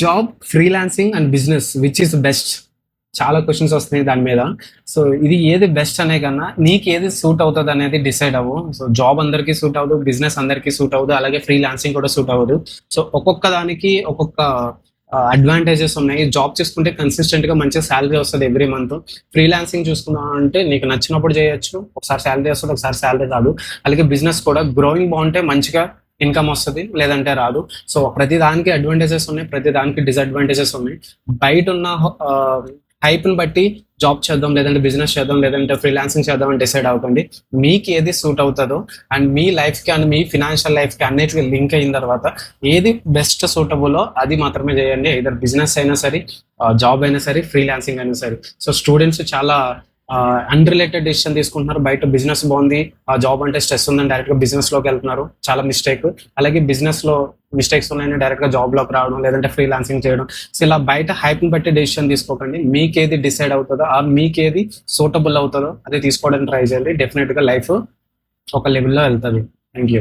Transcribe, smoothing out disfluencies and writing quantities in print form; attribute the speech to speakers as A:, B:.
A: Job, freelancing and business which is best? చాలా questions వస్తున్నాయి దాని మీద. సో ఇది ఏది బెస్ట్ అనే కన్నా నీకు ఏది సూట్ అవుతుంది అనేది డిసైడ్ అవ్వు. సో జాబ్ అందరికీ సూట్ అవ్వదు, బిజినెస్ అందరికీ సూట్ అవ్వదు, అలాగే ఫ్రీలాన్సింగ్ కూడా సూట్ అవ్వదు. సో ఒక్కొక్క దానికి ఒక్కొక్క అడ్వాంటేజెస్ ఉన్నాయి. జాబ్ చేసుకుంటే కన్సిస్టెంట్ గా మంచి శాలరీ వస్తుంది ఎవ్రీ మంత్. ఫ్రీలాన్సింగ్ చూసుకున్నాం అంటే నీకు నచ్చినప్పుడు చేయొచ్చు, ఒకసారి శాలరీ వస్తుంది, ఒకసారి శాలరీ రాదు. అలాగే బిజినెస్ కూడా గ్రోయింగ్ బాగుంటే మంచిగా ఇన్కమ్ వస్తుంది, లేదంటే రాదు. సో ప్రతి దానికి అడ్వాంటేజెస్ ఉన్నాయి, ప్రతి దానికి డిసడ్వాంటేజెస్ ఉన్నాయి. బయట ఉన్న హైప్ ని బట్టి జాబ్ చేద్దాం, లేదంటే బిజినెస్ చేద్దాం, లేదంటే ఫ్రీలాన్సింగ్ చేద్దాం అని డిసైడ్ అవ్వకండి. మీకు ఏది సూట్ అవుతుందో అండ్ మీ లైఫ్ కి అండ్ మీ ఫినాన్షియల్ లైఫ్ కి అన్నిటికీ లింక్ అయిన తర్వాత ఏది బెస్ట్ సూటబుల్లో అది మాత్రమే చేయండి. ఇదర్ బిజినెస్ అయినా సరే, జాబ్ అయినా సరే, ఫ్రీలాన్సింగ్ అయినా సరే. సో స్టూడెంట్స్ చాలా అన్రిలేటెడ్ డిసిషన్ తీసుకుంటున్నారు. బయట బిజినెస్ బాగుంది, ఆ జాబ్ అంటే స్ట్రెస్ ఉందని డైరెక్ట్ గా బిజినెస్ లోకి వెళ్తున్నారు, చాలా మిస్టేక్. అలాగే బిజినెస్ లో మిస్టేక్స్ ఉన్నాయని డైరెక్ట్ గా జాబ్ లోకి రావడం, లేదంటే ఫ్రీలాన్సింగ్ చేయడం. సో ఇలా బయట హైప్ ని బట్టి డెసిషన్ తీసుకోకండి. మీకేది డిసైడ్ అవుతుందో, ఆ మీకేది సూటబుల్ అవుతుందో అది తీసుకోవడానికి ట్రై చేయండి. డెఫినెట్ గా లైఫ్ ఒక లెవెల్లో వెళ్తుంది. Thank you.